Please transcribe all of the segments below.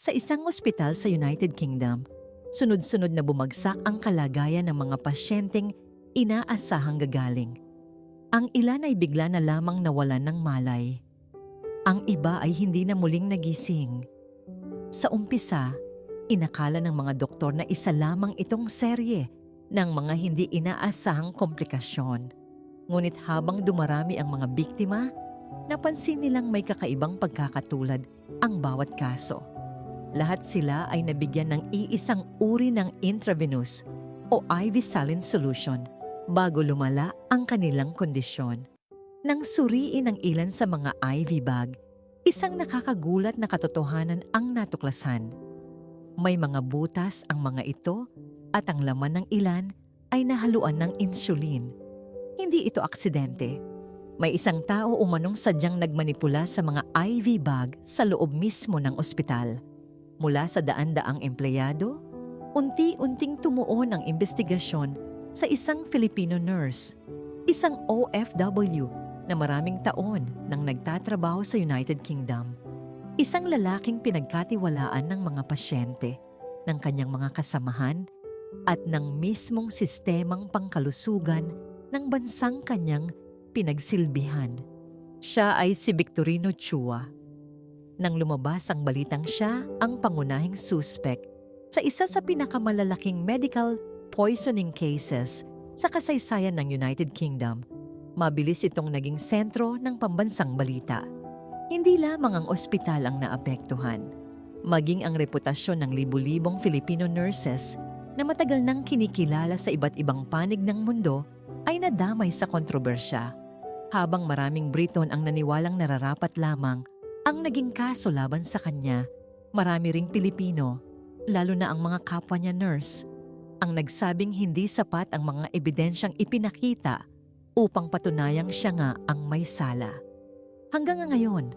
Sa isang ospital sa United Kingdom, sunod-sunod na bumagsak ang kalagayan ng mga pasyenteng inaasahang gagaling. Ang ilan ay bigla na lamang nawalan ng malay. Ang iba ay hindi na muling nagising. Sa umpisa, inakala ng mga doktor na isa lamang itong serye ng mga hindi inaasahang komplikasyon. Ngunit habang dumarami ang mga biktima, napansin nilang may kakaibang pagkakatulad ang bawat kaso. Lahat sila ay nabigyan ng iisang uri ng intravenous o IV saline solution bago lumala ang kanilang kondisyon. Nang suriin ang ilan sa mga IV bag, isang nakakagulat na katotohanan ang natuklasan. May mga butas ang mga ito at ang laman ng ilan ay nahaluan ng insulin. Hindi ito aksidente. May isang tao umanong sadyang nagmanipula sa mga IV bag sa loob mismo ng ospital. Mula sa daan-daang empleyado, unti-unting tumuon ang investigasyon sa isang Filipino nurse, isang OFW na maraming taon nang nagtatrabaho sa United Kingdom. Isang lalaking pinagkatiwalaan ng mga pasyente, ng kanyang mga kasamahan, at ng mismong sistemang pangkalusugan ng bansang kanyang pinagsilbihan. Siya ay si Victorino Chua. Nang lumabas ang balitang siya ang pangunahing suspect sa isa sa pinakamalalaking medical poisoning cases sa kasaysayan ng United Kingdom, mabilis itong naging sentro ng pambansang balita. Hindi lamang ang ospital ang naapektuhan, maging ang reputasyon ng libu-libong Filipino nurses na matagal nang kinikilala sa iba't ibang panig ng mundo ay nadamay sa kontrobersya. Habang maraming Briton ang naniwalang nararapat lamang ang naging kaso laban sa kanya, marami ring Pilipino, lalo na ang mga kapwa niya nurse, ang nagsabing hindi sapat ang mga ebidensyang ipinakita upang patunayang siya nga ang may sala. Hanggang ngayon,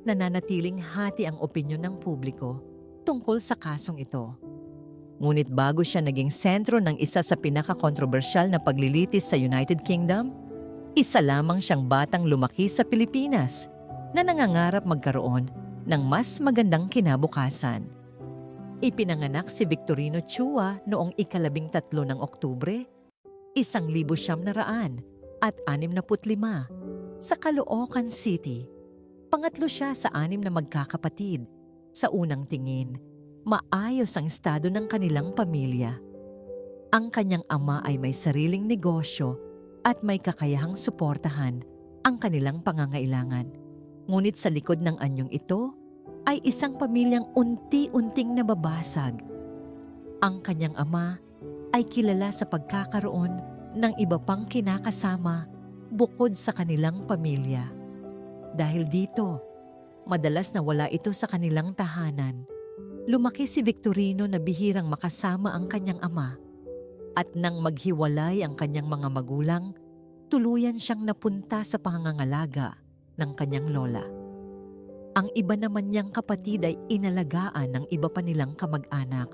nananatiling hati ang opinyon ng publiko tungkol sa kasong ito. Ngunit bago siya naging sentro ng isa sa pinakakontrobersyal na paglilitis sa United Kingdom, isa lamang siyang batang lumaki sa Pilipinas na nangangarap magkaroon ng mas magandang kinabukasan. Ipinanganak si Victorino Chua noong 13 ng Oktubre, 1965 sa Caloocan City. Pangatlo siya sa 6 na magkakapatid. Sa unang tingin, maayos ang estado ng kanilang pamilya. Ang kanyang ama ay may sariling negosyo at may kakayahang suportahan ang kanilang pangangailangan. Ngunit sa likod ng anyong ito ay isang pamilyang unti-unting nababasag. Ang kanyang ama ay kilala sa pagkakaroon ng iba pang kinakasama bukod sa kanilang pamilya. Dahil dito, madalas na wala ito sa kanilang tahanan. Lumaki si Victorino na bihirang makasama ang kanyang ama. At nang maghiwalay ang kanyang mga magulang, tuluyan siyang napunta sa pangangalaga ng kanyang lola. Ang iba naman niyang kapatid ay inalagaan ng iba pa nilang kamag-anak.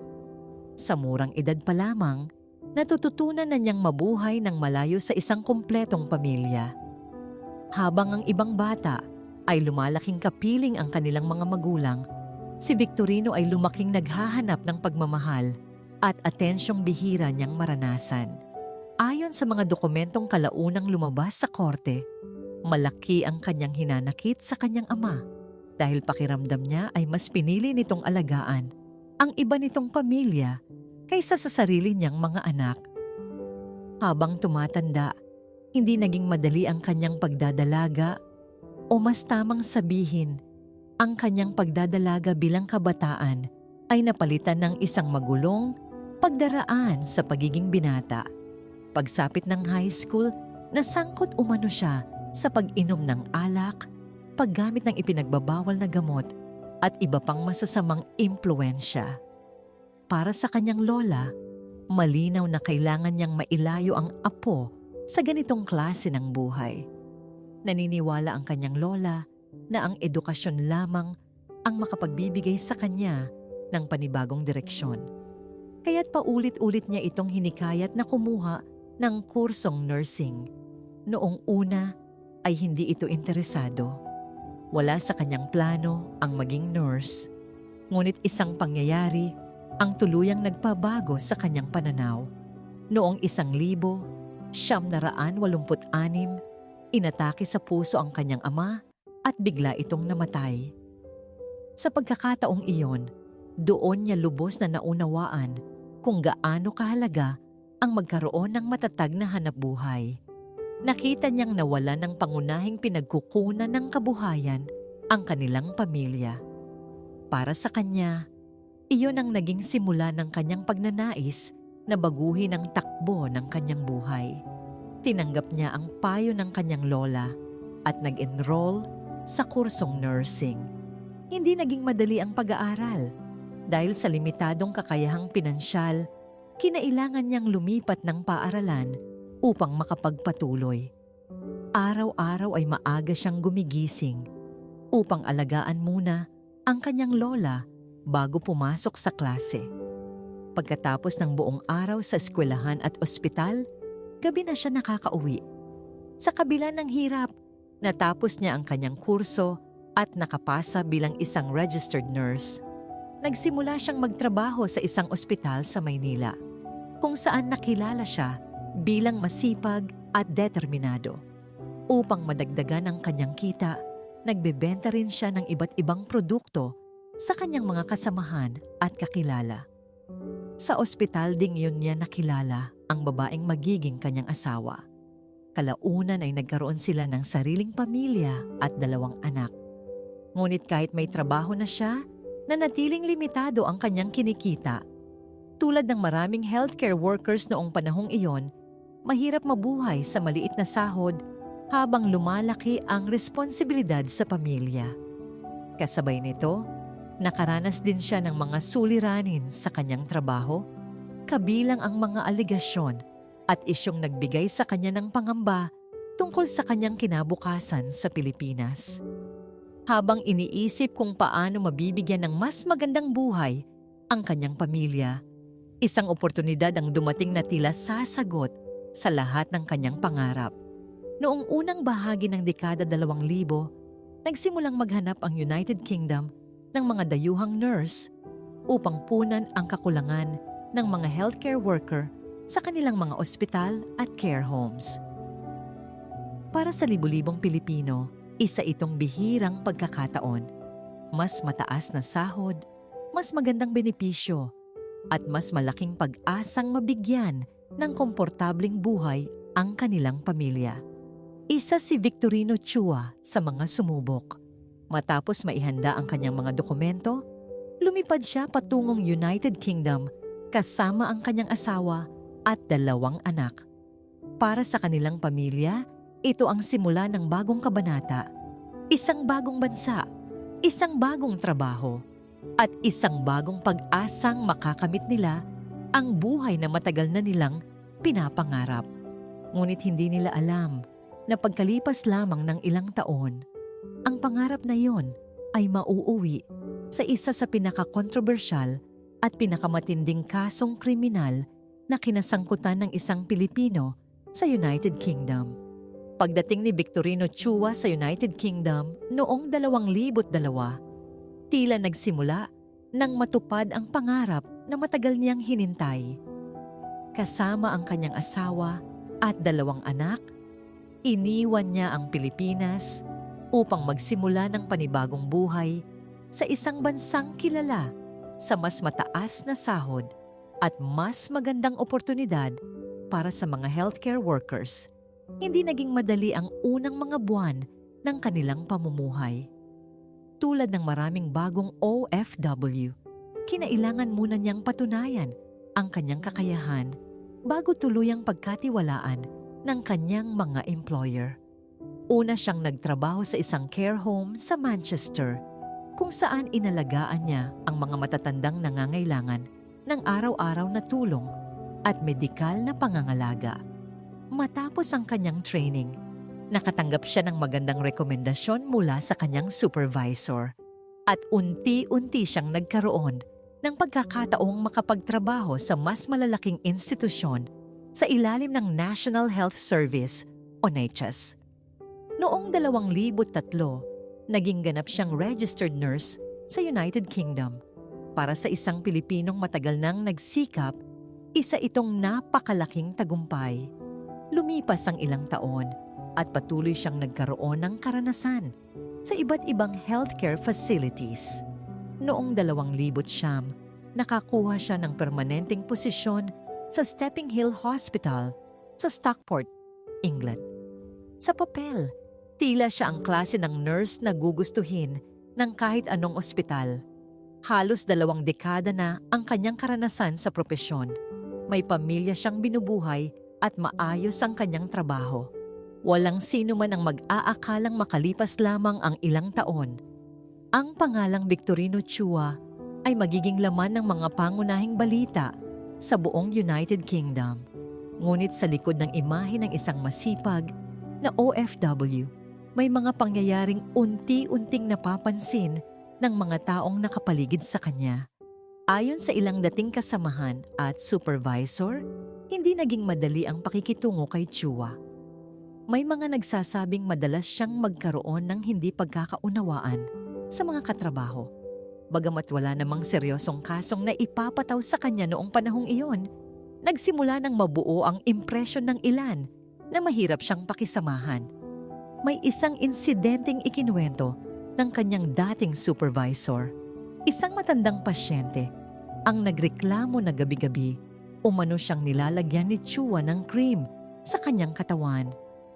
Sa murang edad pa lamang, natututunan na niyang mabuhay ng malayo sa isang kumpletong pamilya. Habang ang ibang bata ay lumalaking kapiling ang kanilang mga magulang, si Victorino ay lumaking naghahanap ng pagmamahal at atensyong bihira niyang maranasan. Ayon sa mga dokumentong kalaunang lumabas sa korte, malaki ang kanyang hinanakit sa kanyang ama dahil pakiramdam niya ay mas pinili nitong alagaan ang iba nitong pamilya kaysa sa sarili niyang mga anak. Habang tumatanda, hindi naging madali ang kanyang pagdadalaga o mas tamang sabihin, ang kanyang pagdadalaga bilang kabataan ay napalitan ng isang magulong pagdaraan sa pagiging binata. Pagsapit ng high school, nasangkot umano siya sa pag-inom ng alak, paggamit ng ipinagbabawal na gamot at iba pang masasamang impluensya. Para sa kanyang lola, malinaw na kailangan niyang mailayo ang apo sa ganitong klase ng buhay. Naniniwala ang kanyang lola na ang edukasyon lamang ang makapagbibigay sa kanya ng panibagong direksyon. Kaya't paulit-ulit niya itong hinikayat na kumuha ng kursong nursing. Noong una ay hindi ito interesado. Wala sa kanyang plano ang maging nurse. Ngunit isang pangyayari ang tuluyang nagpabago sa kanyang pananaw. Noong 1986, inatake sa puso ang kanyang ama at bigla itong namatay. Sa pagkakataong iyon, doon niya lubos na naunawaan kung gaano kahalaga ang magkaroon ng matatag na hanapbuhay. Nakita niyang nawalan ng pangunahing pinagkukunan ng kabuhayan ang kanilang pamilya. Para sa kanya, iyon ang naging simula ng kanyang pagnanais na baguhin ang takbo ng kanyang buhay. Tinanggap niya ang payo ng kanyang lola at nag-enroll sa kursong nursing. Hindi naging madali ang pag-aaral. Dahil sa limitadong kakayahang pinansyal, kinailangan niyang lumipat ng paaralan upang makapagpatuloy. Araw-araw ay maaga siyang gumigising upang alagaan muna ang kanyang lola bago pumasok sa klase. Pagkatapos ng buong araw sa eskwelahan at ospital, gabi na siya nakakauwi. Sa kabila ng hirap, natapos niya ang kanyang kurso at nakapasa bilang isang registered nurse. Nagsimula siyang magtrabaho sa isang ospital sa Maynila, kung saan nakilala siya bilang masipag at determinado. Upang madagdagan ang kanyang kita, nagbebenta rin siya ng iba't ibang produkto sa kanyang mga kasamahan at kakilala. Sa ospital ding yun niya nakilala ang babaeng magiging kanyang asawa. Kalaunan ay nagkaroon sila ng sariling pamilya at 2 anak. Ngunit kahit may trabaho na siya, nanatiling limitado ang kanyang kinikita. Tulad ng maraming healthcare workers noong panahong iyon, mahirap mabuhay sa maliit na sahod habang lumalaki ang responsibilidad sa pamilya. Kasabay nito, nakaranas din siya ng mga suliranin sa kanyang trabaho, kabilang ang mga aligasyon at isyong nagbigay sa kanya ng pangamba tungkol sa kanyang kinabukasan sa Pilipinas. Habang iniisip kung paano mabibigyan ng mas magandang buhay ang kanyang pamilya, isang oportunidad ang dumating na tila sasagot sa lahat ng kanyang pangarap. Noong unang bahagi ng dekada 2000, nagsimulang maghanap ang United Kingdom ng mga dayuhang nurse upang punan ang kakulangan ng mga healthcare worker sa kanilang mga ospital at care homes. Para sa libu-libong Pilipino, isa itong bihirang pagkakataon. Mas mataas na sahod, mas magandang benepisyo, at mas malaking pag-asang mabigyan ng komportabling buhay ang kanilang pamilya. Isa si Victorino Chua sa mga sumubok. Matapos maihanda ang kanyang mga dokumento, lumipad siya patungong United Kingdom kasama ang kanyang asawa at 2 anak. Para sa kanilang pamilya, ito ang simula ng bagong kabanata, isang bagong bansa, isang bagong trabaho, at isang bagong pag-asang makakamit nila ang buhay na matagal na nilang pinapangarap. Ngunit hindi nila alam na pagkalipas lamang ng ilang taon, ang pangarap na iyon ay mauuwi sa isa sa pinakakontrobersyal at pinakamatinding kasong kriminal na kinasangkutan ng isang Pilipino sa United Kingdom. Pagdating ni Victorino Chua sa United Kingdom noong 2002, tila nagsimula nang matupad ang pangarap na matagal niyang hinintay. Kasama ang kanyang asawa at 2 anak, iniwan niya ang Pilipinas upang magsimula ng panibagong buhay sa isang bansang kilala sa mas mataas na sahod at mas magandang oportunidad para sa mga healthcare workers. Hindi naging madali ang unang mga buwan ng kanilang pamumuhay. Tulad ng maraming bagong OFW, kinailangan muna niyang patunayan ang kanyang kakayahan bago tuluyang pagkatiwalaan ng kanyang mga employer. Una siyang nagtrabaho sa isang care home sa Manchester, kung saan inalagaan niya ang mga matatandang nangangailangan ng araw-araw na tulong at medikal na pangangalaga. Matapos ang kanyang training, nakatanggap siya ng magandang rekomendasyon mula sa kanyang supervisor at unti-unti siyang nagkaroon ng pagkakataong makapagtrabaho sa mas malalaking institusyon sa ilalim ng National Health Service o NHS. Noong 2003, naging ganap siyang registered nurse sa United Kingdom Para sa isang Pilipinong matagal nang nagsikap, isa itong napakalaking tagumpay. Lumipas ang ilang taon at patuloy siyang nagkaroon ng karanasan sa iba't ibang healthcare facilities. Noong 2009, nakakuha siya ng permanenteng posisyon sa Stepping Hill Hospital sa Stockport, England. Sa papel, tila siya ang klase ng nurse na gugustuhin ng kahit anong ospital. Halos 2 dekada na ang kanyang karanasan sa propesyon. May pamilya siyang binubuhay at maayos ang kanyang trabaho. Walang sino man ang mag-aakalang makalipas lamang ang ilang taon. Ang pangalang Victorino Chua ay magiging laman ng mga pangunahing balita sa buong United Kingdom. Ngunit sa likod ng imahe ng isang masipag na OFW, may mga pangyayaring unti-unting napapansin ng mga taong nakapaligid sa kanya. Ayon sa ilang dating kasamahan at supervisor, hindi naging madali ang pakikitungo kay Chua. May mga nagsasabing madalas siyang magkaroon ng hindi pagkakaunawaan sa mga katrabaho. Bagamat wala namang seryosong kasong na ipapataw sa kanya noong panahong iyon, nagsimula ng mabuo ang impresyon ng ilan na mahirap siyang pakisamahan. May isang insidenteng ikinuwento ng kanyang dating supervisor. Isang matandang pasyente ang nagreklamo na gabi-gabi umano siyang nilalagyan ni Chua ng cream sa kanyang katawan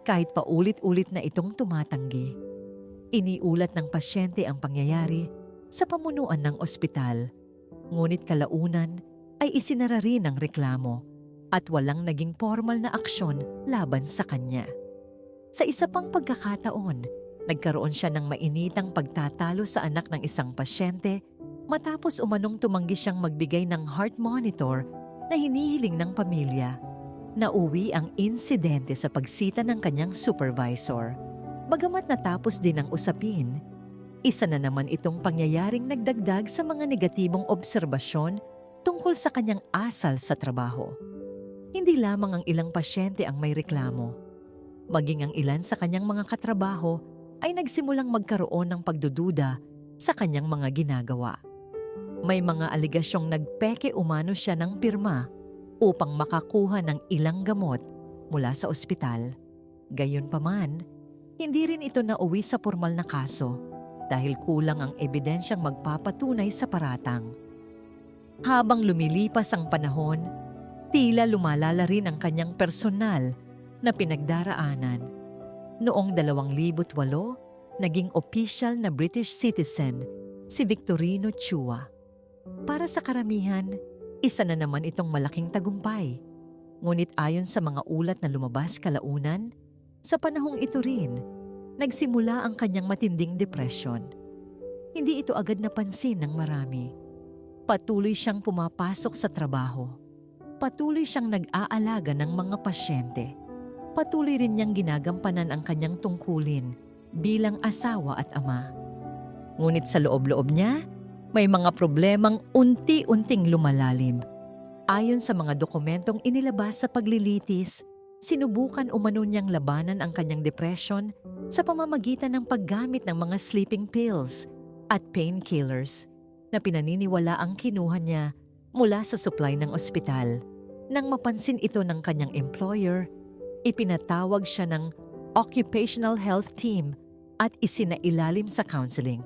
kahit paulit-ulit na itong tumatanggi. Iniulat ng pasyente ang pangyayari sa pamunuan ng ospital. Ngunit kalaunan ay isinara rin ang reklamo at walang naging formal na aksyon laban sa kanya. Sa isa pang pagkakataon, nagkaroon siya ng mainitang pagtatalo sa anak ng isang pasyente matapos umanong tumanggi siyang magbigay ng heart monitor na hinihiling ng pamilya. Nauwi ang insidente sa pagsita ng kanyang supervisor. Bagamat natapos din ang usapin, isa na naman itong pangyayaring nagdagdag sa mga negatibong obserbasyon tungkol sa kanyang asal sa trabaho. Hindi lamang ang ilang pasyente ang may reklamo. Maging ang ilan sa kanyang mga katrabaho ay nagsimulang magkaroon ng pagdududa sa kanyang mga ginagawa. May mga aligasyong nagpeke umano siya ng pirma upang makakuha ng ilang gamot mula sa ospital. Gayunpaman, hindi rin ito nauwi sa formal na kaso dahil kulang ang ebidensyang magpapatunay sa paratang. Habang lumilipas ang panahon, tila lumalala rin ang kanyang personal na pinagdaraanan. Noong 2008, naging opisyal na British citizen si Victorino Chua. Para sa karamihan, isa na naman itong malaking tagumpay. Ngunit ayon sa mga ulat na lumabas kalaunan, sa panahong ito rin, nagsimula ang kanyang matinding depression. Hindi ito agad napansin ng marami. Patuloy siyang pumapasok sa trabaho. Patuloy siyang nag-aalaga ng mga pasyente. Patuloy rin niyang ginagampanan ang kanyang tungkulin bilang asawa at ama. Ngunit sa loob-loob niya, may mga problemang unti-unting lumalalim. Ayon sa mga dokumentong inilabas sa paglilitis, sinubukan umano niyang labanan ang kanyang depression sa pamamagitan ng paggamit ng mga sleeping pills at painkillers na pinaniniwala ang kinuha niya mula sa supply ng ospital. Nang mapansin ito ng kanyang employer, ipinatawag siya ng occupational health team at isinailalim sa counseling.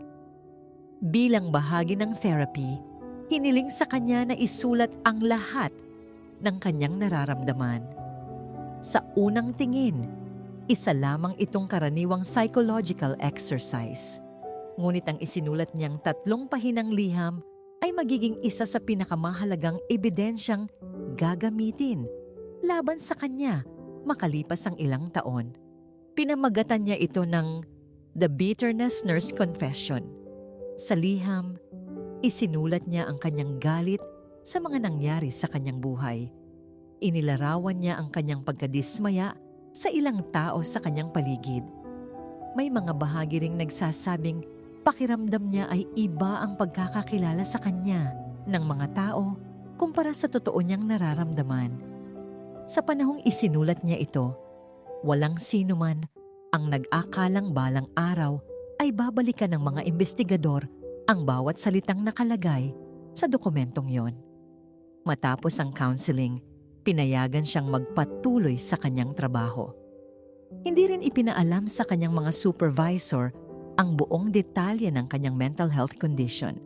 Bilang bahagi ng therapy, hiniling sa kanya na isulat ang lahat ng kanyang nararamdaman. Sa unang tingin, isa lamang itong karaniwang psychological exercise. Ngunit ang isinulat niyang 3 pahinang liham ay magiging isa sa pinakamahalagang ebidensyang gagamitin laban sa kanya makalipas ang ilang taon. Pinamagatan niya ito ng The Bitterness Nurse Confession. Sa liham, isinulat niya ang kanyang galit sa mga nangyari sa kanyang buhay. Inilarawan niya ang kanyang pagkadismaya sa ilang tao sa kanyang paligid. May mga bahagi ring nagsasabing pakiramdam niya ay iba ang pagkakakilala sa kanya ng mga tao kumpara sa totoo niyang nararamdaman. Sa panahong isinulat niya ito, walang sino man ang nag-akalang balang araw ay babalikan ng mga investigador ang bawat salitang nakalagay sa dokumentong yon. Matapos ang counseling, pinayagan siyang magpatuloy sa kanyang trabaho. Hindi rin ipinaalam sa kanyang mga supervisor ang buong detalye ng kanyang mental health condition.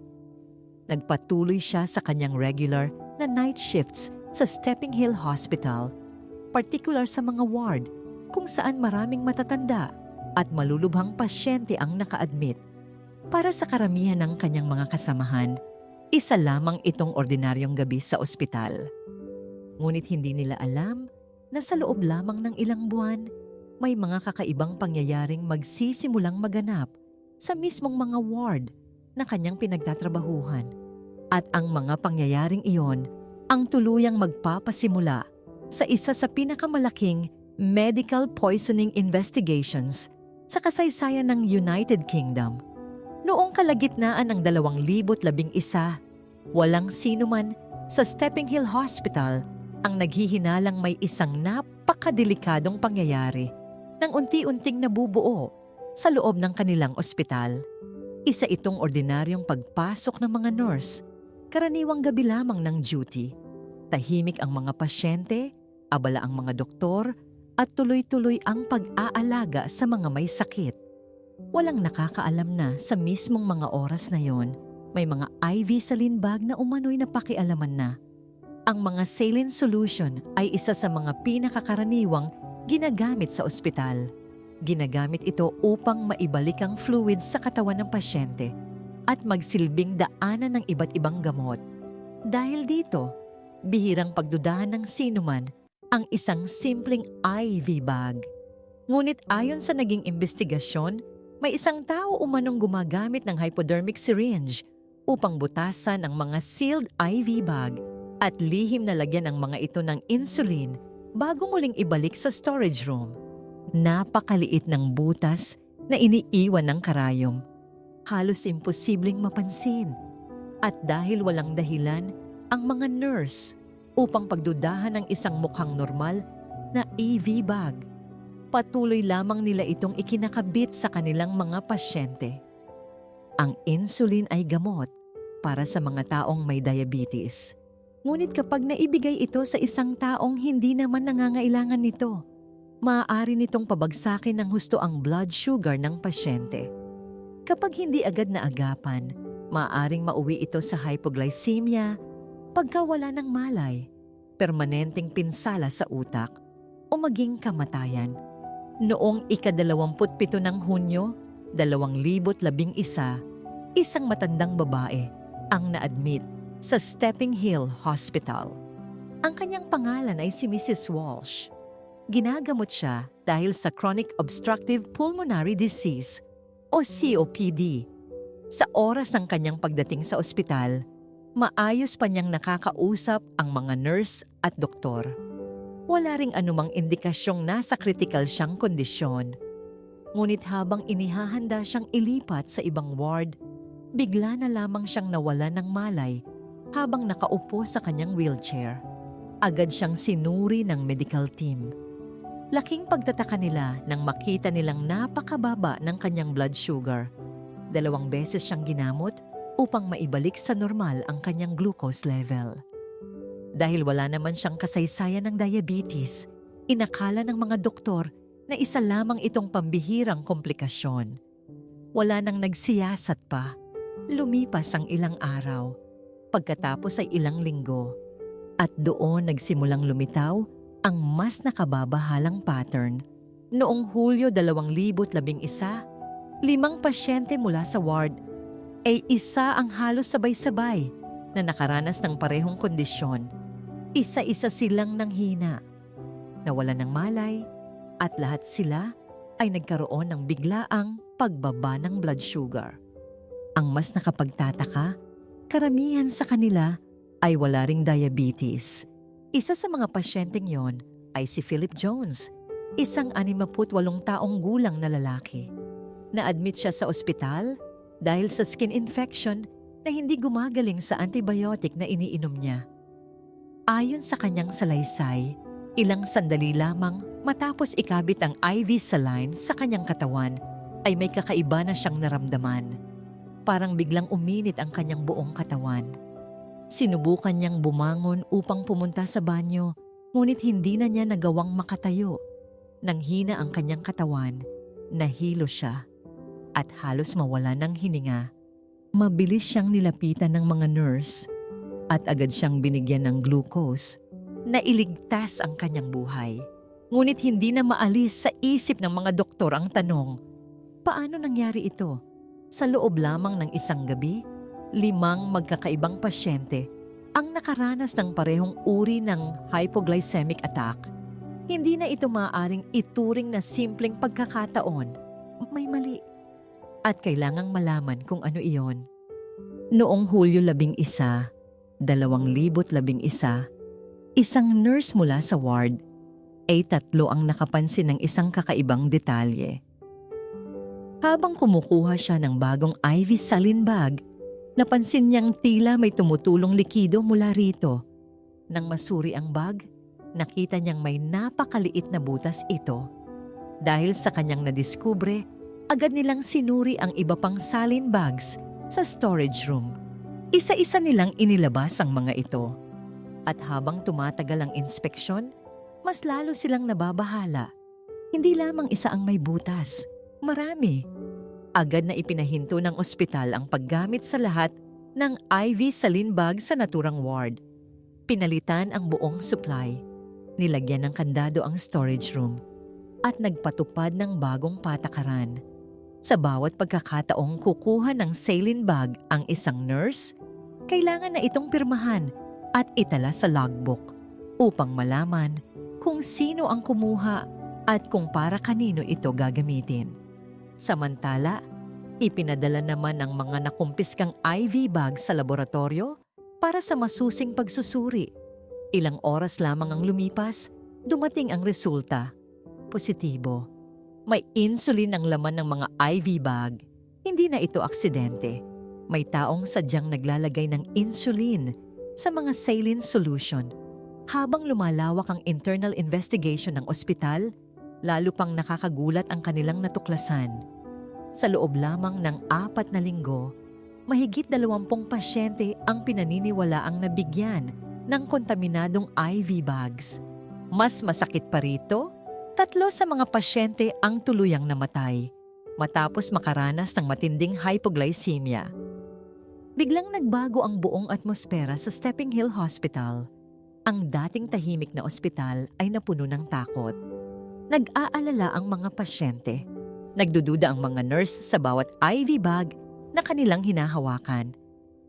Nagpatuloy siya sa kanyang regular na night shifts sa Stepping Hill Hospital, particular sa mga ward kung saan maraming matatanda at malulubhang pasyente ang naka-admit. Para sa karamihan ng kanyang mga kasamahan, isa lamang itong ordinaryong gabi sa ospital. Ngunit hindi nila alam na sa loob lamang ng ilang buwan, may mga kakaibang pangyayaring magsisimulang maganap sa mismong mga ward na kanyang pinagtatrabahuhan. At ang mga pangyayaring iyon ang tuluyang magpapasimula sa isa sa pinakamalaking medical poisoning investigations sa kasaysayan ng United Kingdom. Noong kalagitnaan ng 2011, walang sinuman sa Stepping Hill Hospital ang naghihinalang may isang napakadelikadong pangyayari nang unti-unting nabubuo sa loob ng kanilang ospital. Isa itong ordinaryong pagpasok ng mga nurse, karaniwang gabi lamang ng duty. Tahimik ang mga pasyente, abala ang mga doktor, at tuloy-tuloy ang pag-aalaga sa mga may sakit. Walang nakakaalam na sa mismong mga oras na yon, may mga IV saline bag na umano'y napakialaman na. Ang mga saline solution ay isa sa mga pinakakaraniwang ginagamit sa ospital. Ginagamit ito upang maibalik ang fluids sa katawan ng pasyente at magsilbing daanan ng iba't ibang gamot. Dahil dito, bihirang pagdudahan ng sinuman ang isang simpleng IV bag. Ngunit ayon sa naging investigasyon, may isang tao umanong gumagamit ng hypodermic syringe upang butasan ang mga sealed IV bag at lihim na lagyan ang mga ito ng insulin bago muling ibalik sa storage room. Napakaliit ng butas na iniiwan ng karayom. Halos imposibleng mapansin. At dahil walang dahilan, ang mga nurse upang pagdudahan ng isang mukhang normal na IV bag, patuloy lamang nila itong ikinakabit sa kanilang mga pasyente. Ang insulin ay gamot para sa mga taong may diabetes. Ngunit kapag naibigay ito sa isang taong hindi naman nangangailangan nito, maaari nitong pabagsakin ng husto ang blood sugar ng pasyente. Kapag hindi agad naagapan, maaaring mauwi ito sa hypoglycemia, pagkawala ng malay, permanenteng pinsala sa utak, o maging kamatayan. Noong ika-27 ng Hunyo, 2011, isang matandang babae ang na-admit sa Stepping Hill Hospital. Ang kanyang pangalan ay si Mrs. Walsh. Ginagamot siya dahil sa Chronic Obstructive Pulmonary Disease o COPD. Sa oras ng kanyang pagdating sa ospital, maayos pa niyang nakakausap ang mga nurse at doktor. Wala ring anumang indikasyong nasa critical siyang kondisyon. Ngunit habang inihahanda siyang ilipat sa ibang ward, bigla na lamang siyang nawalan ng malay habang nakaupo sa kanyang wheelchair. Agad siyang sinuri ng medical team. Laking pagtataka nila nang makita nilang napakababa ng kanyang blood sugar. 2 beses siyang ginamot upang maibalik sa normal ang kanyang glucose level. Dahil wala naman siyang kasaysayan ng diabetes, inakala ng mga doktor na isa lamang itong pambihirang komplikasyon. Wala nang nagsiyasat pa. Lumipas ang ilang araw. Pagkatapos ay ilang linggo. At doon nagsimulang lumitaw ang mas nakababahalang pattern. Noong Hulyo 2011, 5 pasyente mula sa ward ay isa ang halos sabay-sabay na nakaranas ng parehong kondisyon. Isa-isa silang nanghina, nawalan ng malay, at lahat sila ay nagkaroon ng biglaang pagbaba ng blood sugar. Ang mas nakapagtataka, karamihan sa kanila ay wala ring diabetes. Isa sa mga pasyenteng yon ay si Philip Jones, isang 68 taong gulang na lalaki. Na-admit siya sa ospital dahil sa skin infection na hindi gumagaling sa antibiotic na iniinom niya. Ayon sa kanyang salaysay, ilang sandali lamang matapos ikabit ang IV saline sa kanyang katawan ay may kakaiba na siyang naramdaman. Parang biglang uminit ang kanyang buong katawan. Sinubukan niyang bumangon upang pumunta sa banyo, ngunit hindi na niya nagawang makatayo. Nang hina ang kanyang katawan, nahilo siya at halos mawala ng hininga. Mabilis siyang nilapitan ng mga nurse at agad siyang binigyan ng glucose na iligtas ang kanyang buhay. Ngunit hindi na maalis sa isip ng mga doktor ang tanong, paano nangyari ito? Sa loob lamang ng isang gabi, 5 magkakaibang pasyente ang nakaranas ng parehong uri ng hypoglycemic attack. Hindi na ito maaaring ituring na simpleng pagkakataon. May mali. At kailangang malaman kung ano iyon. Noong Hulyo 11, 2011, isang nurse mula sa ward ay 3 ang nakapansin ng isang kakaibang detalye. Habang kumukuha siya ng bagong IV saline bag, napansin niyang tila may tumutulong likido mula rito. Nang masuri ang bag, nakita niyang may napakaliit na butas ito. Dahil sa kanyang nadiskubre, agad nilang sinuri ang iba pang saline bags sa storage room. Isa-isa nilang inilabas ang mga ito. At habang tumatagal ang inspeksyon, mas lalo silang nababahala. Hindi lamang isa ang may butas, marami. Agad na ipinahinto ng ospital ang paggamit sa lahat ng IV saline bag sa naturang ward. Pinalitan ang buong supply. Nilagyan ng kandado ang storage room at nagpatupad ng bagong patakaran. Sa bawat pagkakataong kukuha ng saline bag ang isang nurse, kailangan na itong pirmahan at itala sa logbook upang malaman kung sino ang kumuha at kung para kanino ito gagamitin. Samantala, ipinadala naman ang mga nakumpiskang IV bag sa laboratorio para sa masusing pagsusuri. Ilang oras lamang ang lumipas, dumating ang resulta. Positibo. May insulin ang laman ng mga IV bag. Hindi na ito aksidente. May taong sadyang naglalagay ng insulin sa mga saline solution. Habang lumalawak ang internal investigation ng ospital, lalo pang nakakagulat ang kanilang natuklasan. Sa loob lamang ng 4 na linggo, mahigit 20 pasyente ang pinaniniwalaang nabigyan ng kontaminadong IV bags. Mas masakit pa rito, 3 sa mga pasyente ang tuluyang namatay matapos makaranas ng matinding hypoglycemia. Biglang nagbago ang buong atmosfera sa Stepping Hill Hospital. Ang dating tahimik na ospital ay napuno ng takot. Nag-aalala ang mga pasyente. Nagdududa ang mga nurse sa bawat IV bag na kanilang hinahawakan.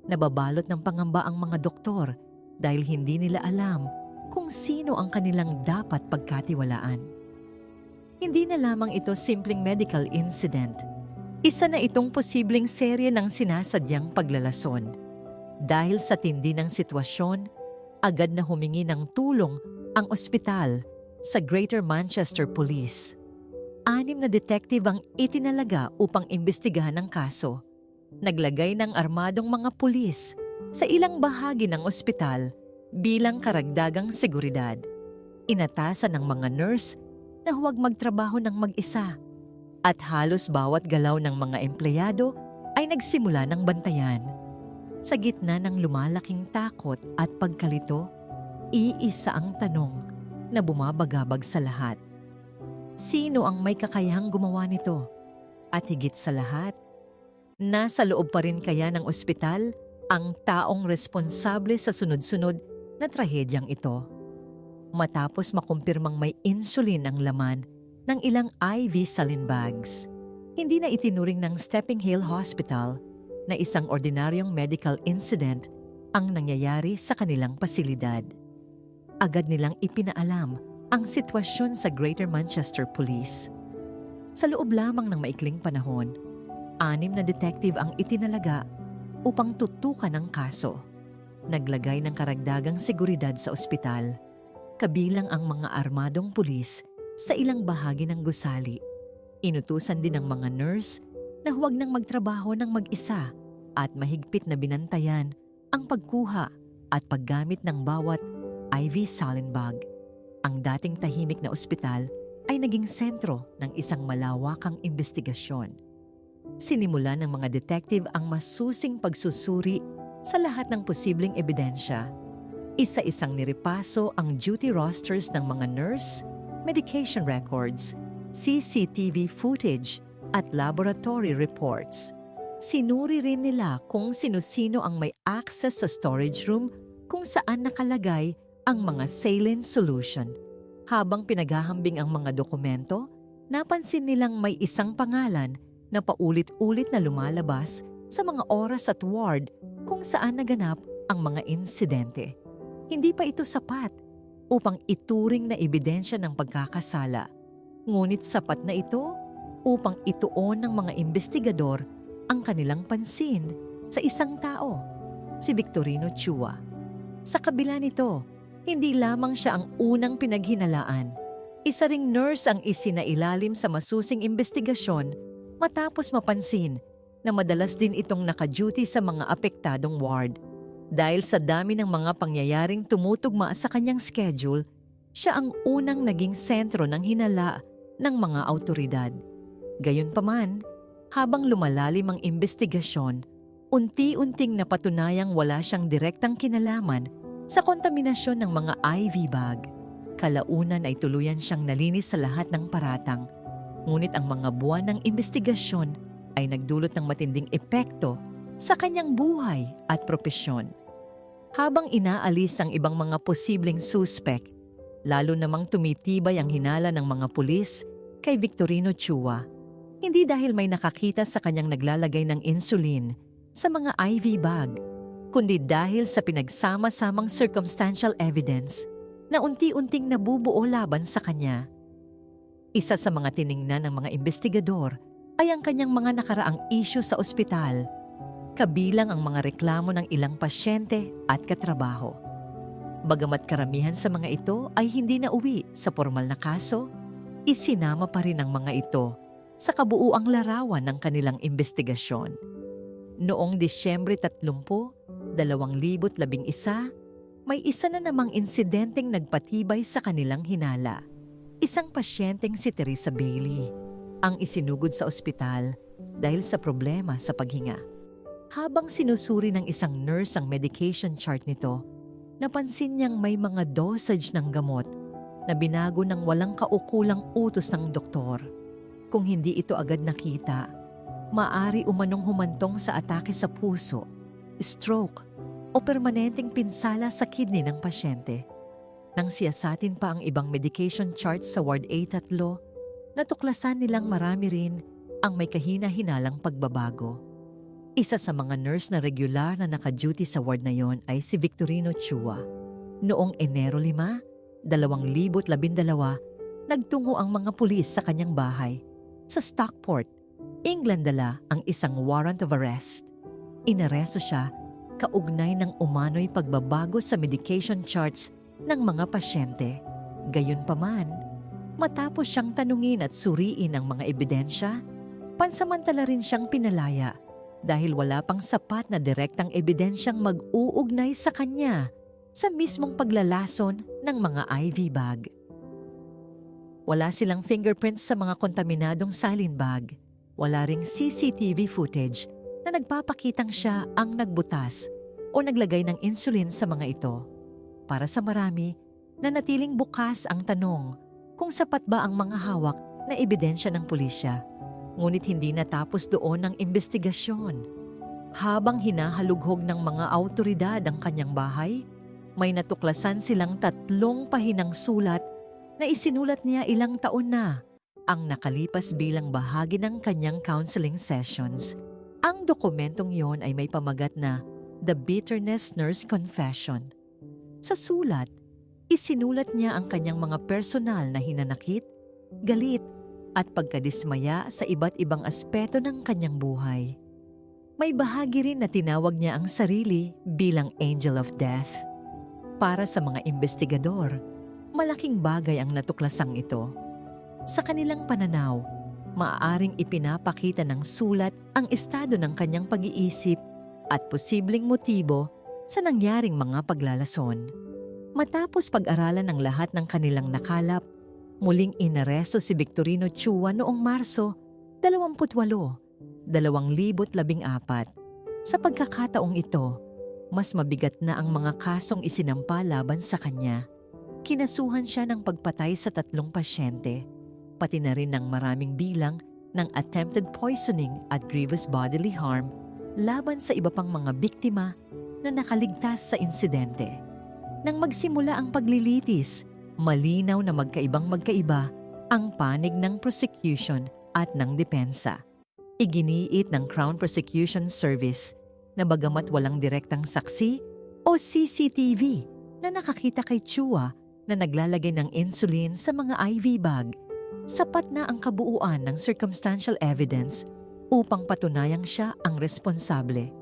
Nababalot ng pangamba ang mga doktor dahil hindi nila alam kung sino ang kanilang dapat pagkatiwalaan. Hindi na lamang ito simpleng medical incident. Isa na itong posibleng serye ng sinasadyang paglalason. Dahil sa tindi ng sitwasyon, agad na humingi ng tulong ang ospital sa Greater Manchester Police. 6 na detective ang itinalaga upang imbestigahan ang kaso. Naglagay ng armadong mga pulis sa ilang bahagi ng ospital bilang karagdagang seguridad. Inatasan ng mga nurse na huwag magtrabaho ng mag-isa at halos bawat galaw ng mga empleyado ay nagsimula ng bantayan. Sa gitna ng lumalaking takot at pagkalito, iisa ang tanong na bumabagabag sa lahat. Sino ang may kakayahang gumawa nito? At higit sa lahat, nasa loob pa rin kaya ng ospital ang taong responsable sa sunod-sunod na trahedyang ito? Matapos makumpirmang may insulin ang laman ng ilang IV saline bags, hindi na itinuring ng Stepping Hill Hospital na isang ordinaryong medical incident ang nangyayari sa kanilang pasilidad. Agad nilang ipinaalam ang sitwasyon sa Greater Manchester Police. Sa loob lamang ng maikling panahon, 6 na detective ang itinalaga upang tutukan ang kaso. Naglagay ng karagdagang seguridad sa ospital, kabilang ang mga armadong pulis sa ilang bahagi ng gusali. Inutusan din ng mga nurse na huwag nang magtrabaho ng mag-isa at mahigpit na binantayan ang pagkuha at paggamit ng bawat IV saline bag. Ang dating tahimik na ospital ay naging sentro ng isang malawakang investigasyon. Sinimula ng mga detective ang masusing pagsusuri Sa lahat ng posibleng ebidensya, isa-isang niripaso ang duty rosters ng mga nurse, medication records, CCTV footage at laboratory reports. Sinuri rin nila kung sino-sino ang may access sa storage room kung saan nakalagay ang mga saline solution. Habang pinaghahambing ang mga dokumento, napansin nilang may isang pangalan na paulit-ulit na lumalabas sa mga oras at ward kung saan naganap ang mga insidente. Hindi pa ito sapat upang ituring na ebidensya ng pagkakasala. Ngunit sapat na ito upang ituon ng mga investigador ang kanilang pansin sa isang tao, si Victorino Chua. Sa kabila nito, hindi lamang siya ang unang pinaghinalaan. Isa ring nurse ang isinailalim sa masusing investigasyon matapos mapansin na madalas din itong naka-duty sa mga apektadong ward. Dahil sa dami ng mga pangyayaring tumutugma sa kanyang schedule, siya ang unang naging sentro ng hinala ng mga awtoridad. Gayunpaman, habang lumalalim ang investigasyon, unti-unting napatunayang wala siyang direktang kinalaman sa kontaminasyon ng mga IV bag. Kalaunan ay tuluyan siyang nalinis sa lahat ng paratang. Ngunit ang mga buwan ng investigasyon ay nagdulot ng matinding epekto sa kanyang buhay at propesyon. Habang inaalis ang ibang mga posibleng suspect, lalo namang tumitibay ang hinala ng mga pulis kay Victorino Chua. Hindi dahil may nakakita sa kanyang naglalagay ng insulin sa mga IV bag, kundi dahil sa pinagsama-samang circumstantial evidence na unti-unting nabubuo laban sa kanya. Isa sa mga tiningnan ng mga investigador ay ang kanyang mga nakaraang issue sa ospital, kabilang ang mga reklamo ng ilang pasyente at katrabaho. Bagamat karamihan sa mga ito ay hindi na uwi sa formal na kaso, isinama pa rin ang mga ito sa kabuuang larawan ng kanilang investigasyon. Noong Disyembre 30, 2011, may isa na namang insidenteng nagpatibay sa kanilang hinala. Isang pasyenteng si Teresa Bailey ang isinugod sa ospital dahil sa problema sa paghinga. Habang sinusuri ng isang nurse ang medication chart nito, napansin niyang may mga dosage ng gamot na binago ng walang kaukulang utos ng doktor. Kung hindi ito agad nakita, maaari umanong humantong sa atake sa puso, stroke, o permanenteng pinsala sa kidney ng pasyente. Nang siyasatin pa ang ibang medication charts sa Ward A3, natuklasan nilang marami rin ang may kahina-hinalang pagbabago. Isa sa mga nurse na regular na naka-duty sa ward na yon ay si Victorino Chua. Noong Enero 5, 2012, nagtungo ang mga pulis sa kanyang bahay. Sa Stockport, England dala ang isang warrant of arrest. Inaresto siya kaugnay ng umano'y pagbabago sa medication charts ng mga pasyente. Gayunpaman, matapos siyang tanungin at suriin ang mga ebidensya, pansamantala rin siyang pinalaya dahil wala pang sapat na direktang ebidensyang mag-uugnay sa kanya sa mismong paglalason ng mga IV bag. Wala silang fingerprints sa mga kontaminadong saline bag. Wala ring CCTV footage na nagpapakitang siya ang nagbutas o naglagay ng insulin sa mga ito. Para sa marami, nanatiling bukas ang tanong kung sapat ba ang mga hawak na ebidensya ng pulisya. Ngunit hindi natapos doon ang investigasyon. Habang hinahalughog ng mga awtoridad ang kanyang bahay, may natuklasan silang 3 pahinang sulat na isinulat niya ilang taon na ang nakalipas bilang bahagi ng kanyang counseling sessions. Ang dokumentong yon ay may pamagat na The Bitterness Nurse Confession. Sa sulat, isinulat niya ang kanyang mga personal na hinanakit, galit, at pagkadismaya sa iba't ibang aspeto ng kanyang buhay. May bahagi rin na tinawag niya ang sarili bilang Angel of Death. Para sa mga investigador, malaking bagay ang natuklasang ito. Sa kanilang pananaw, maaaring ipinapakita ng sulat ang estado ng kanyang pag-iisip at posibleng motibo sa nangyaring mga paglalason. Matapos pag-aralan ng lahat ng kanilang nakalap, muling inaresto si Victorino Chua noong Marso 28, 2014. Sa pagkakataong ito, Mas mabigat na ang mga kasong isinampa laban sa kanya. Kinasuhan siya ng pagpatay sa 3 pasyente, pati na rin ng maraming bilang ng attempted poisoning at grievous bodily harm laban sa iba pang mga biktima na nakaligtas sa insidente. Nang magsimula ang paglilitis, malinaw na magkaibang-magkaiba ang panig ng prosecution at ng depensa. Iginiit ng Crown Prosecution Service na bagamat walang direktang saksi o CCTV na nakakita kay Chua na naglalagay ng insulin sa mga IV bag, sapat na ang kabuuan ng circumstantial evidence upang patunayang siya ang responsable.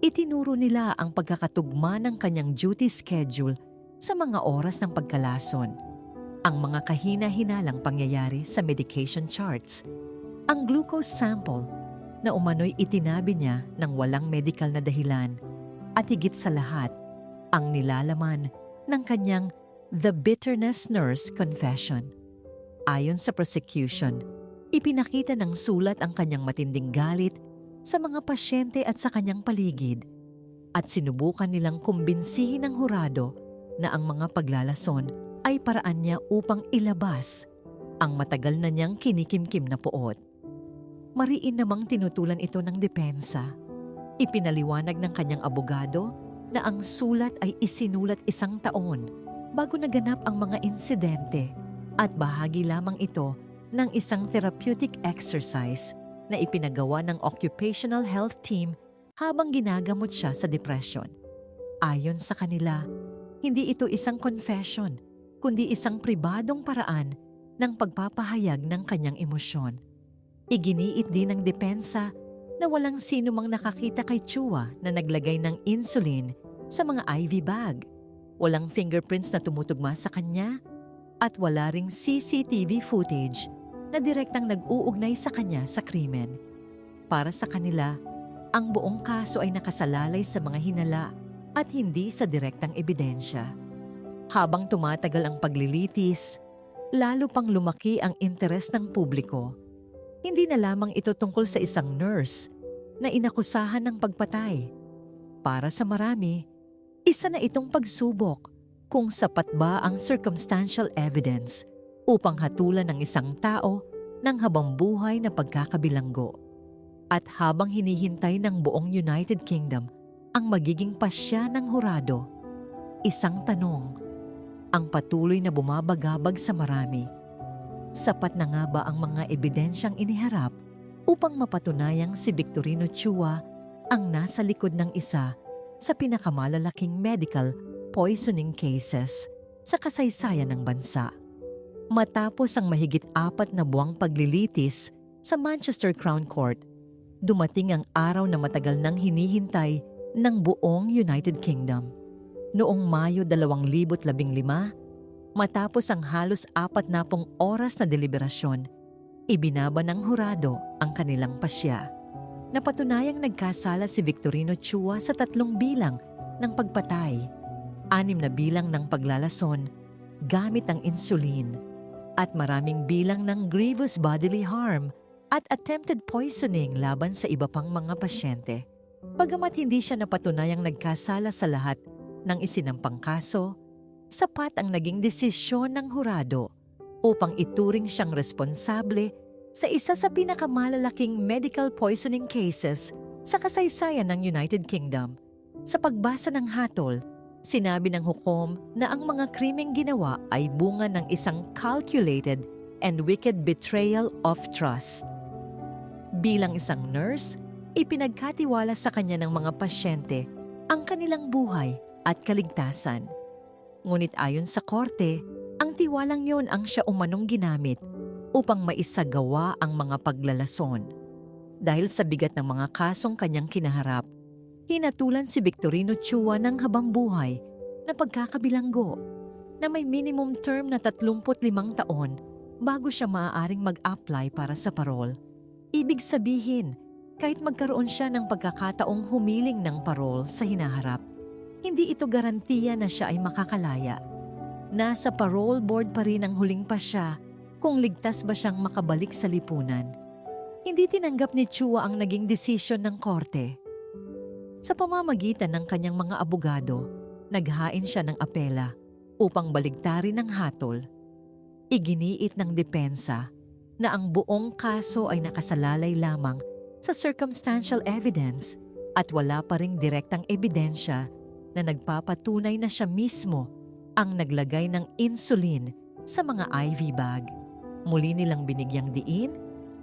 Itinuro nila ang pagkakatugma ng kanyang duty schedule sa mga oras ng pagkalason, ang mga kahina-hinalang pangyayari sa medication charts, ang glucose sample na umano'y itinabi niya ng walang medical na dahilan, at higit sa lahat, ang nilalaman ng kanyang The Bitterness Nurse Confession. Ayon sa prosecution, ipinakita ng sulat ang kanyang matinding galit sa mga pasyente at sa kanyang paligid, at sinubukan nilang kumbinsihin ng hurado na ang mga paglalason ay paraan niya upang ilabas ang matagal na niyang kinikimkim na puot. Mariin namang tinutulan ito ng depensa. Ipinaliwanag ng kanyang abogado na ang sulat ay isinulat 1 taon bago naganap ang mga insidente at bahagi lamang ito ng isang therapeutic exercise na ipinagawa ng occupational health team habang ginagamot siya sa depression. Ayon sa kanila, hindi ito isang confession, kundi isang pribadong paraan ng pagpapahayag ng kanyang emosyon. Iginiit din ng depensa na walang sino mang nakakita kay Chua na naglagay ng insulin sa mga IV bag. Walang fingerprints na tumutugma sa kanya at wala ring CCTV footage na direktang nag-uugnay sa kanya sa krimen. Para sa kanila, ang buong kaso ay nakasalalay sa mga hinala at hindi sa direktang ebidensya. Habang tumatagal ang paglilitis, lalo pang lumaki ang interes ng publiko. Hindi na lamang ito tungkol sa isang nurse na inakusahan ng pagpatay. Para sa marami, isa na itong pagsubok kung sapat ba ang circumstantial evidence upang hatulan ng isang tao ng habambuhay na pagkakabilanggo. At habang hinihintay ng buong United Kingdom ang magiging pasya ng hurado, isang tanong ang patuloy na bumabagabag sa marami. Sapat na nga ba ang mga ebidensyang iniharap upang mapatunayang si Victorino Chua ang nasa likod ng isa sa pinakamalalaking medical poisoning cases sa kasaysayan ng bansa? Matapos ang mahigit 4 na buwang paglilitis sa Manchester Crown Court, dumating ang araw na matagal nang hinihintay ng buong United Kingdom. Noong Mayo 2015, matapos ang halos 40 oras na deliberasyon, ibinaba ng hurado ang kanilang pasya. Napatunayang nagkasala si Victorino Chua sa 3 bilang ng pagpatay, 6 na bilang ng paglalason gamit ang insulin, at maraming bilang ng grievous bodily harm at attempted poisoning laban sa iba pang mga pasyente. Bagamat hindi siya napatunayang nagkasala sa lahat ng isinampang kaso, sapat ang naging desisyon ng hurado upang ituring siyang responsable sa isa sa pinakamalalaking medical poisoning cases sa kasaysayan ng United Kingdom. Sa pagbasa ng hatol, sinabi ng hukom na ang mga krimeng ginawa ay bunga ng isang calculated and wicked betrayal of trust. Bilang isang nurse, ipinagkatiwala sa kanya ng mga pasyente ang kanilang buhay at kaligtasan. Ngunit ayon sa korte, ang tiwalang yon ang siya umanong ginamit upang maisagawa ang mga paglalason. Dahil sa bigat ng mga kasong kanyang kinaharap, hinatulan si Victorino Chua ng habambuhay na pagkakabilanggo na may minimum term na 35 taon bago siya maaaring mag-apply para sa parole. Ibig sabihin, kahit magkaroon siya ng pagkakataong humiling ng parole sa hinaharap, hindi ito garantiya na siya ay makakalaya. Nasa parole board pa rin ang huling pasya kung ligtas ba siyang makabalik sa lipunan. Hindi tinanggap ni Chua ang naging desisyon ng korte. Sa pamamagitan ng kanyang mga abogado, naghain siya ng apela upang baligtarin ang hatol. Iginiit ng depensa na ang buong kaso ay nakasalalay lamang sa circumstantial evidence at wala pa ring direktang ebidensya na nagpapatunay na siya mismo ang naglagay ng insulin sa mga IV bag. Muli nilang binigyang diin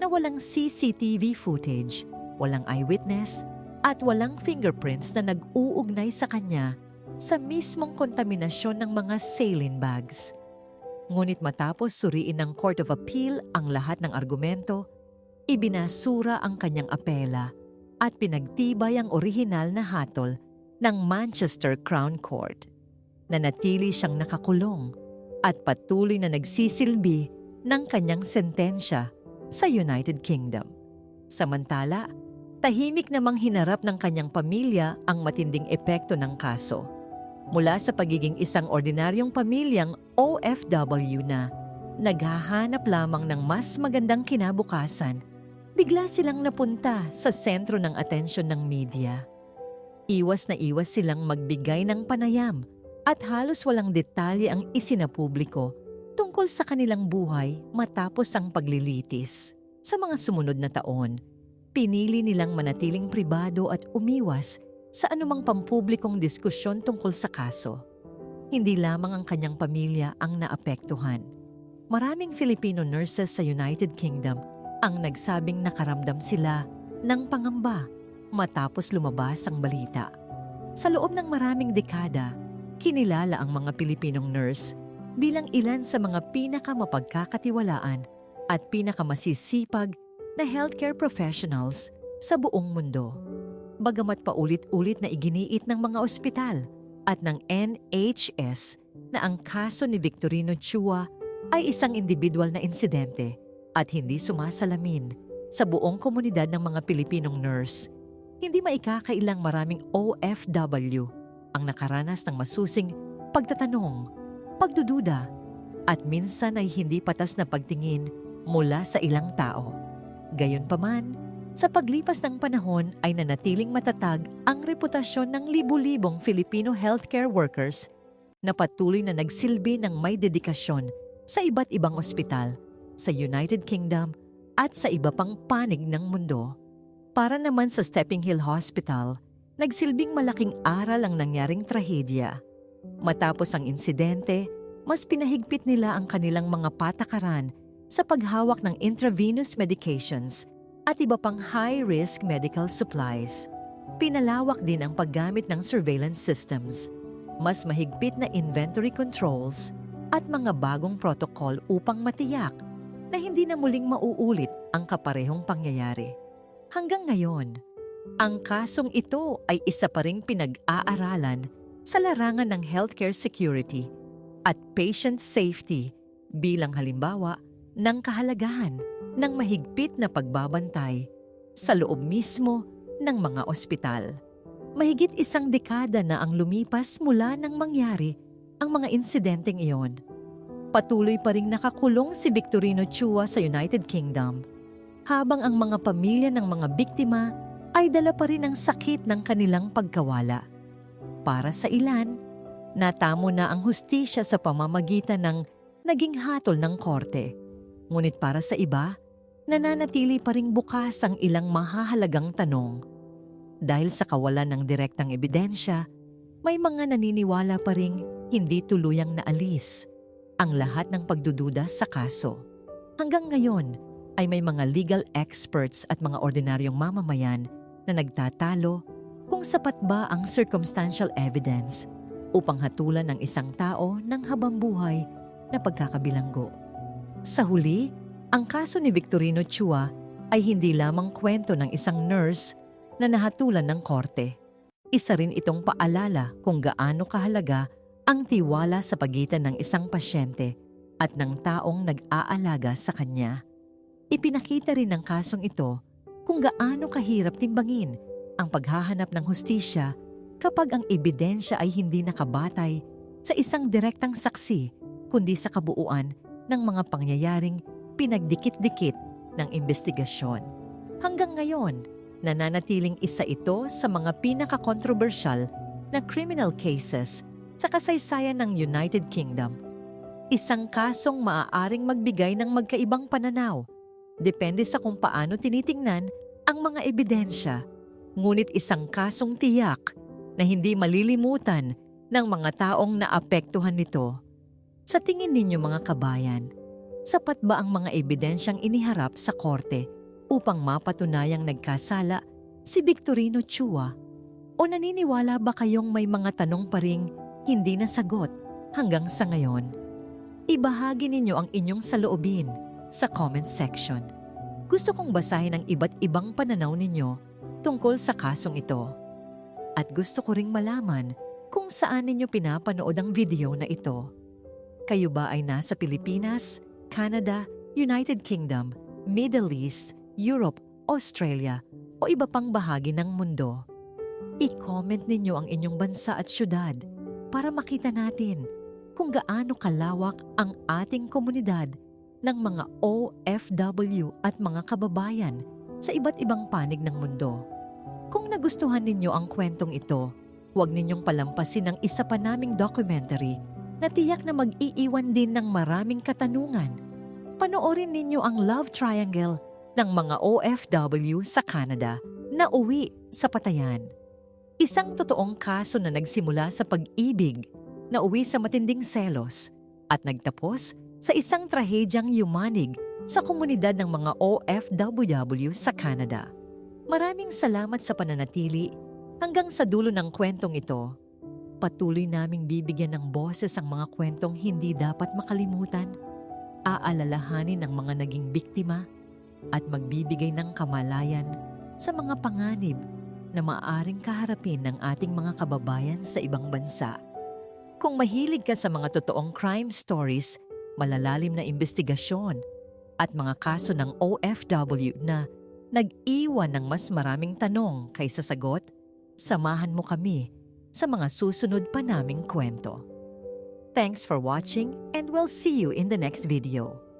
na walang CCTV footage, walang eyewitness, at walang fingerprints na nag-uugnay sa kanya sa mismong kontaminasyon ng mga saline bags. Ngunit matapos suriin ng Court of Appeal ang lahat ng argumento, ibinasura ang kanyang apela at pinagtibay ang orihinal na hatol ng Manchester Crown Court. Nanatili siyang nakakulong at patuloy na nagsisilbi ng kanyang sentensya sa United Kingdom. Samantala, tahimik namang hinarap ng kanyang pamilya ang matinding epekto ng kaso. Mula sa pagiging isang ordinaryong pamilyang OFW na naghahanap lamang ng mas magandang kinabukasan, bigla silang napunta sa sentro ng atensyon ng media. Iwas na iwas silang magbigay ng panayam at halos walang detalye ang isinapubliko tungkol sa kanilang buhay matapos ang paglilitis. Sa mga sumunod na taon, pinili nilang manatiling pribado at umiwas sa anumang pampublikong diskusyon tungkol sa kaso. Hindi lamang ang kanyang pamilya ang naapektuhan. Maraming Filipino nurses sa United Kingdom ang nagsabing nakaramdam sila ng pangamba matapos lumabas ang balita. Sa loob ng maraming dekada, kinilala ang mga Pilipinong nurse bilang ilan sa mga pinakamapagkakatiwalaan at pinakamasisipag na healthcare professionals sa buong mundo. Bagamat paulit-ulit na iginiit ng mga ospital at ng NHS na ang kaso ni Victorino Chua ay isang individual na insidente at hindi sumasalamin sa buong komunidad ng mga Pilipinong nurse, hindi maikakailang maraming OFW ang nakaranas ng masusing pagtatanong, pagdududa, at minsan ay hindi patas na pagtingin mula sa ilang tao. Gayunpaman, sa paglipas ng panahon ay nanatiling matatag ang reputasyon ng libu-libong Filipino healthcare workers na patuloy na nagsilbi ng may dedikasyon sa iba't ibang ospital sa United Kingdom at sa iba pang panig ng mundo. Para naman sa Stepping Hill Hospital, nagsilbing malaking aral ang nangyaring trahedya. Matapos ang insidente, mas pinahigpit nila ang kanilang mga patakaran sa paghawak ng intravenous medications at iba pang high-risk medical supplies. Pinalawak din ang paggamit ng surveillance systems, mas mahigpit na inventory controls at mga bagong protocol upang matiyak na hindi na muling mauulit ang kaparehong pangyayari. Hanggang ngayon, ang kasong ito ay isa pa ring pinag-aaralan sa larangan ng healthcare security at patient safety bilang halimbawa ng kahalagahan ng mahigpit na pagbabantay sa loob mismo ng mga ospital. Mahigit isang dekada na ang lumipas mula nang mangyari ang mga insidenteng iyon. Patuloy pa ring nakakulong si Victorino Chua sa United Kingdom, habang ang mga pamilya ng mga biktima ay dala pa rin ang sakit ng kanilang pagkawala. Para sa ilan, natamo na ang hustisya sa pamamagitan ng naging hatol ng korte. Ngunit para sa iba, nananatili pa ring bukas ang ilang mahahalagang tanong. Dahil sa kawalan ng direktang ebidensya, may mga naniniwala pa ring hindi tuluyang naalis ang lahat ng pagdududa sa kaso. Hanggang ngayon ay may mga legal experts at mga ordinaryong mamamayan na nagtatalo kung sapat ba ang circumstantial evidence upang hatulan ng isang tao ng habambuhay na pagkakabilanggo. Sa huli, ang kaso ni Victorino Chua ay hindi lamang kwento ng isang nurse na nahatulan ng korte. Isa rin itong paalala kung gaano kahalaga ang tiwala sa pagitan ng isang pasyente at ng taong nag-aalaga sa kanya. Ipinakita rin ng kasong ito kung gaano kahirap timbangin ang paghahanap ng hustisya kapag ang ebidensya ay hindi nakabatay sa isang direktang saksi kundi sa kabuuan ng mga pangyayaring pinagdikit-dikit ng investigasyon. Hanggang ngayon, Nananatiling isa ito sa mga pinaka-controversial na criminal cases sa kasaysayan ng United Kingdom. Isang kasong maaaring magbigay ng magkaibang pananaw, depende sa kung paano tinitingnan ang mga ebidensya, ngunit isang kasong tiyak na hindi malilimutan ng mga taong naapektuhan nito. Sa tingin ninyo mga kabayan, sapat ba ang mga ebidensyang iniharap sa korte upang mapatunayang nagkasala si Victorino Chua? O naniniwala ba kayong may mga tanong pa ring hindi nasagot hanggang sa ngayon? Ibahagi ninyo ang inyong saloobin sa comment section. Gusto kong basahin ang iba't ibang pananaw ninyo tungkol sa kasong ito. At gusto ko ring malaman kung saan ninyo pinapanood ang video na ito. Kayo ba ay nasa Pilipinas, Canada, United Kingdom, Middle East, Europe, Australia o iba pang bahagi ng mundo? I-comment ninyo ang inyong bansa at syudad para makita natin kung gaano kalawak ang ating komunidad ng mga OFW at mga kababayan sa iba't ibang panig ng mundo. Kung nagustuhan ninyo ang kwentong ito, huwag ninyong palampasin ang isa pa naming documentary na tiyak na mag-iiwan din ng maraming katanungan. Panoorin ninyo ang love triangle ng mga OFW sa Canada na uwi sa patayan. Isang totoong kaso na nagsimula sa pag-ibig, na uwi sa matinding selos, at nagtapos sa isang trahedyang yumanig sa komunidad ng mga OFW sa Canada. Maraming salamat sa pananatili hanggang sa dulo ng kwentong ito. Patuloy naming bibigyan ng boses ang mga kwentong hindi dapat makalimutan, aalalahanin ang mga naging biktima, at magbibigay ng kamalayan sa mga panganib na maaaring kaharapin ng ating mga kababayan sa ibang bansa. Kung mahilig ka sa mga totoong crime stories, malalalim na investigasyon, at mga kaso ng OFW na nag-iwan ng mas maraming tanong kaysa sagot, samahan mo kami sa mga susunod pa naming kwento. Thanks for watching and we'll see you in the next video.